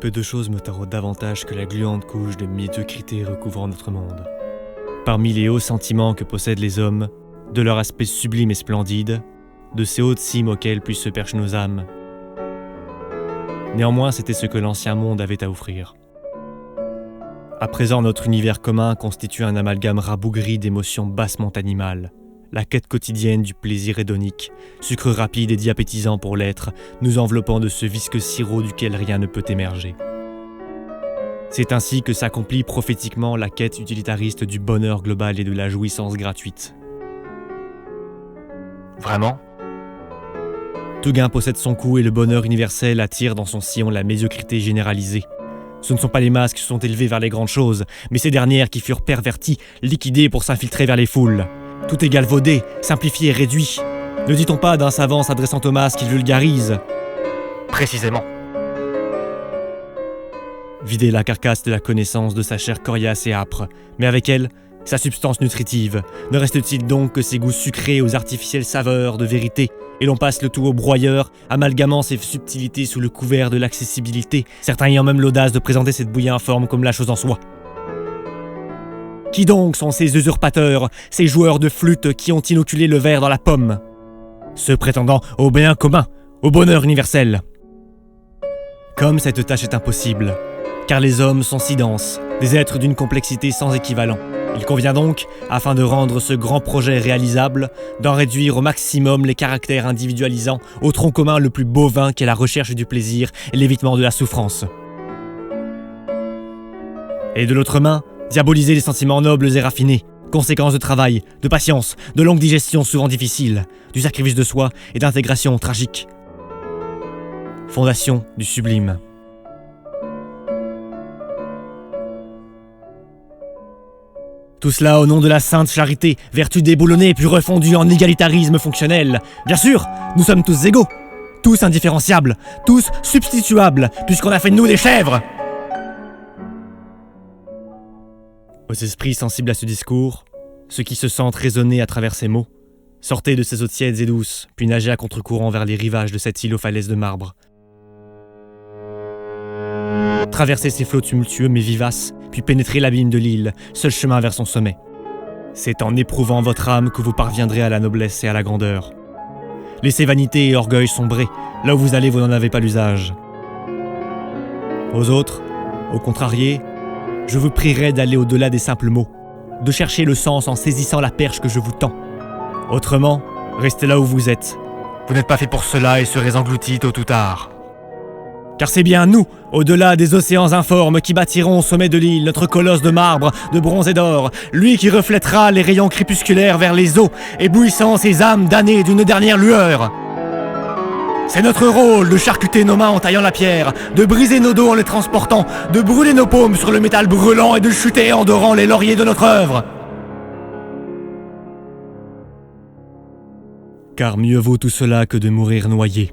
Peu de choses me taraudent davantage que la gluante couche de médiocrité recouvrant notre monde. Parmi les hauts sentiments que possèdent les hommes, de leur aspect sublime et splendide, de ces hautes cimes auxquelles puissent se percher nos âmes. Néanmoins, c'était ce que l'ancien monde avait à offrir. À présent, notre univers commun constitue un amalgame rabougri d'émotions bassement animales. La quête quotidienne du plaisir hédonique, sucre rapide et diapétisant pour l'être, nous enveloppant de ce visqueux sirop duquel rien ne peut émerger. C'est ainsi que s'accomplit prophétiquement la quête utilitariste du bonheur global et de la jouissance gratuite. Vraiment ? Tout gain possède son coût et le bonheur universel attire dans son sillon la médiocrité généralisée. Ce ne sont pas les masses qui se sont élevées vers les grandes choses, mais ces dernières qui furent perverties, liquidées pour s'infiltrer vers les foules. Tout est galvaudé, simplifié et réduit. Ne dit-on pas d'un savant s'adressant aux masses qu'il vulgarise ? Précisément. Vider la carcasse de la connaissance de sa chair coriace et âpre, mais avec elle, sa substance nutritive. Ne reste-t-il donc que ses goûts sucrés aux artificielles saveurs de vérité, et l'on passe le tout au broyeur, amalgamant ses subtilités sous le couvert de l'accessibilité, certains ayant même l'audace de présenter cette bouillie informe comme la chose en soi. Qui donc sont ces usurpateurs, ces joueurs de flûte qui ont inoculé le ver dans la pomme ? Ceux prétendant au bien commun, au bonheur universel. Comme cette tâche est impossible, car les hommes sont si denses, des êtres d'une complexité sans équivalent. Il convient donc, afin de rendre ce grand projet réalisable, d'en réduire au maximum les caractères individualisants au tronc commun le plus bovin qu'est la recherche du plaisir et l'évitement de la souffrance. Et de l'autre main, diaboliser les sentiments nobles et raffinés, conséquences de travail, de patience, de longue digestion souvent difficile, du sacrifice de soi et d'intégration tragique. Fondation du sublime. Tout cela au nom de la sainte charité, vertu déboulonnée puis refondue en égalitarisme fonctionnel. Bien sûr, nous sommes tous égaux, tous indifférenciables, tous substituables, puisqu'on a fait de nous des chèvres. Aux esprits sensibles à ce discours, ceux qui se sentent résonner à travers ces mots, sortez de ces eaux tièdes et douces, puis nagez à contre-courant vers les rivages de cette île aux falaises de marbre. Traversez ces flots tumultueux mais vivaces, puis pénétrez l'abîme de l'île, seul chemin vers son sommet. C'est en éprouvant votre âme que vous parviendrez à la noblesse et à la grandeur. Laissez vanité et orgueil sombrer, là où vous allez vous n'en avez pas l'usage. Aux autres, au contrarié, je vous prierai d'aller au-delà des simples mots, de chercher le sens en saisissant la perche que je vous tends. Autrement, restez là où vous êtes. Vous n'êtes pas fait pour cela et serez engloutis tôt ou tard. Car c'est bien nous, au-delà des océans informes, qui bâtirons au sommet de l'île notre colosse de marbre, de bronze et d'or, lui qui reflètera les rayons crépusculaires vers les eaux, éblouissant ces âmes damnées d'une dernière lueur. C'est notre rôle de charcuter nos mains en taillant la pierre, de briser nos dos en les transportant, de brûler nos paumes sur le métal brûlant et de chuter en dorant les lauriers de notre œuvre. Car mieux vaut tout cela que de mourir noyé.